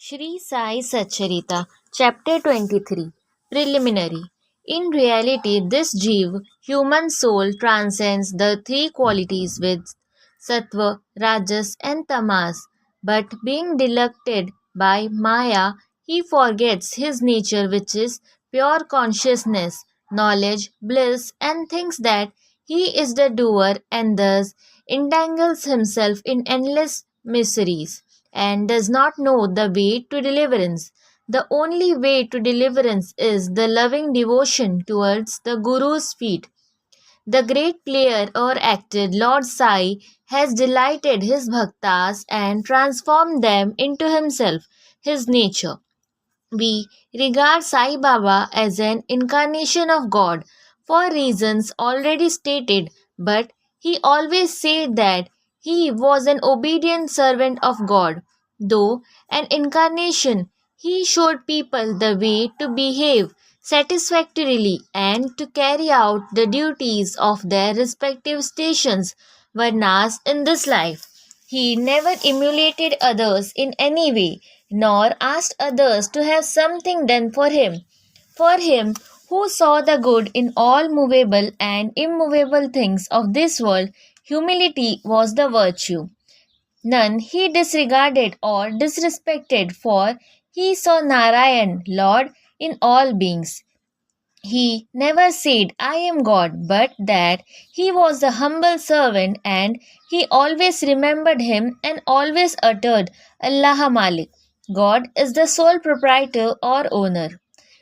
Shri Sai Satcharita, Chapter 23 Preliminary. In reality, this Jeev, human soul, transcends the three qualities with Sattva, Rajas, and Tamas, but being delected by Maya, he forgets his nature, which is pure consciousness, knowledge, bliss, and thinks that he is the doer and thus entangles himself in endless miseries and does not know the way to deliverance. The only way to deliverance is the loving devotion towards the Guru's feet. The great player or actor Lord Sai has delighted his bhaktas and transformed them into himself, his nature. We regard Sai Baba as an incarnation of God for reasons already stated, but he always said that he was an obedient servant of God. Though an incarnation, he showed people the way to behave satisfactorily and to carry out the duties of their respective stations varnas in this life. He never emulated others in any way, nor asked others to have something done for him. For him, who saw the good in all movable and immovable things of this world, humility was the virtue. None he disregarded or disrespected, for he saw Narayan, Lord, in all beings. He never said, I am God, but that he was a humble servant, and he always remembered him and always uttered, Allah Malik. God is the sole proprietor or owner.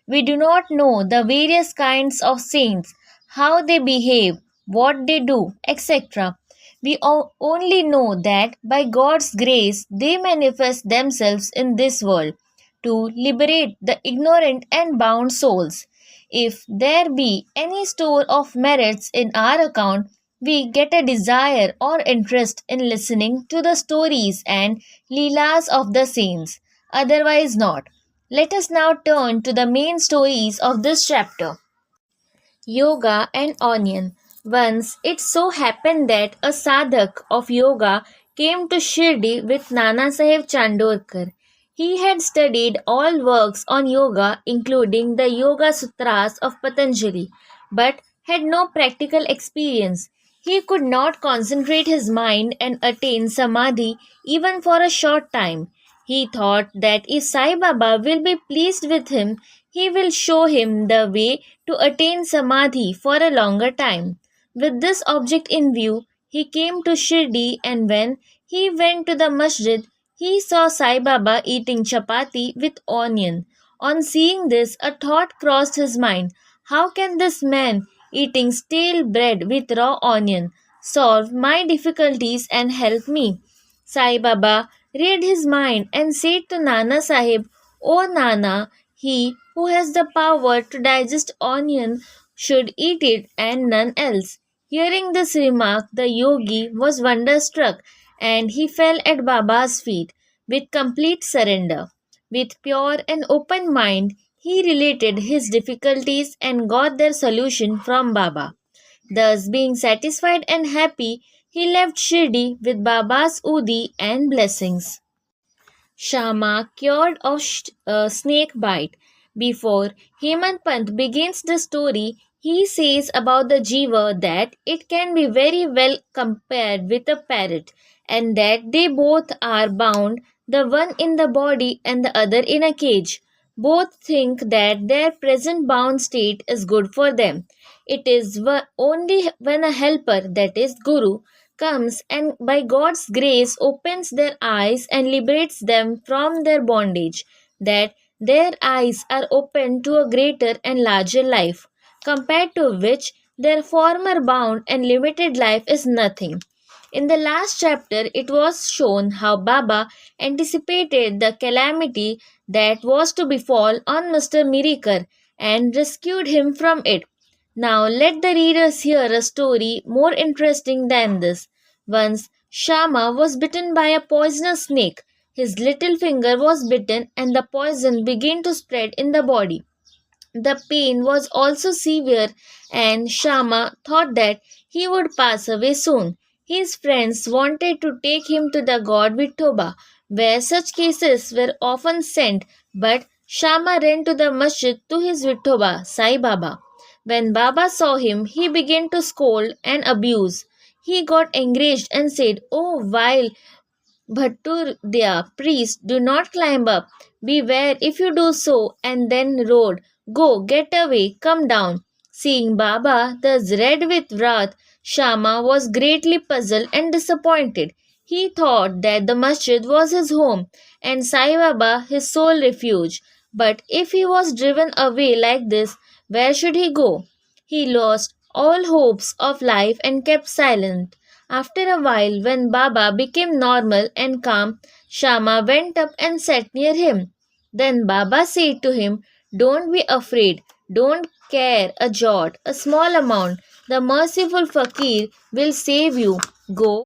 We do not know the various kinds of saints, how they behave, what they do, etc. We only know that by God's grace they manifest themselves in this world to liberate the ignorant and bound souls. If there be any store of merits in our account, we get a desire or interest in listening to the stories and leelas of the saints, otherwise not. Let us now turn to the main stories of this chapter. Yoga and onion. Once it so happened that a sadhak of yoga came to Shirdi with Nana Sahib Chandorkar. He had studied all works on yoga, including the Yoga Sutras of Patanjali, but had no practical experience. He could not concentrate his mind and attain samadhi even for a short time. He thought that if Sai Baba will be pleased with him, he will show him the way to attain samadhi for a longer time. With this object in view, he came to Shirdi, and when he went to the masjid, he saw Sai Baba eating chapati with onion. On seeing this, a thought crossed his mind. How can this man eating stale bread with raw onion solve my difficulties and help me? Sai Baba read his mind and said to Nana Sahib, O Nana, he who has the power to digest onion should eat it and none else. Hearing this remark, the yogi was wonderstruck and he fell at Baba's feet with complete surrender. With pure and open mind, he related his difficulties and got their solution from Baba. Thus, being satisfied and happy, he left Shirdi with Baba's Udi and blessings. Shama cured of snake bite. Before Hemant Pant begins the story, he says about the jiva that it can be very well compared with a parrot, and that they both are bound, the one in the body and the other in a cage. Both think that their present bound state is good for them. It is only when a helper, that is Guru, comes and by God's grace opens their eyes and liberates them from their bondage, that their eyes are opened to a greater and larger life, compared to which their former bound and limited life is nothing. In the last chapter, it was shown how Baba anticipated the calamity that was to befall on Mr. Mirikar and rescued him from it. Now let the readers hear a story more interesting than this. Once Shama was bitten by a poisonous snake. His little finger was bitten and the poison began to spread in the body. The pain was also severe, and Shama thought that he would pass away soon. His friends wanted to take him to the god Vithoba, where such cases were often sent, but Shama ran to the masjid to his Vithoba, Sai Baba. When Baba saw him, he began to scold and abuse. He got enraged and said, "Oh, vile Bhatturya, priest, do not climb up. Beware if you do so," and then roared, "Go, get away, come down." Seeing Baba thus red with wrath, Shama was greatly puzzled and disappointed. He thought that the masjid was his home and Sai Baba his sole refuge. But if he was driven away like this, where should he go? He lost all hopes of life and kept silent. After a while, when Baba became normal and calm, Shama went up and sat near him. Then Baba said to him, "Don't be afraid, don't care a jot, a small amount. The merciful fakir will save you. Go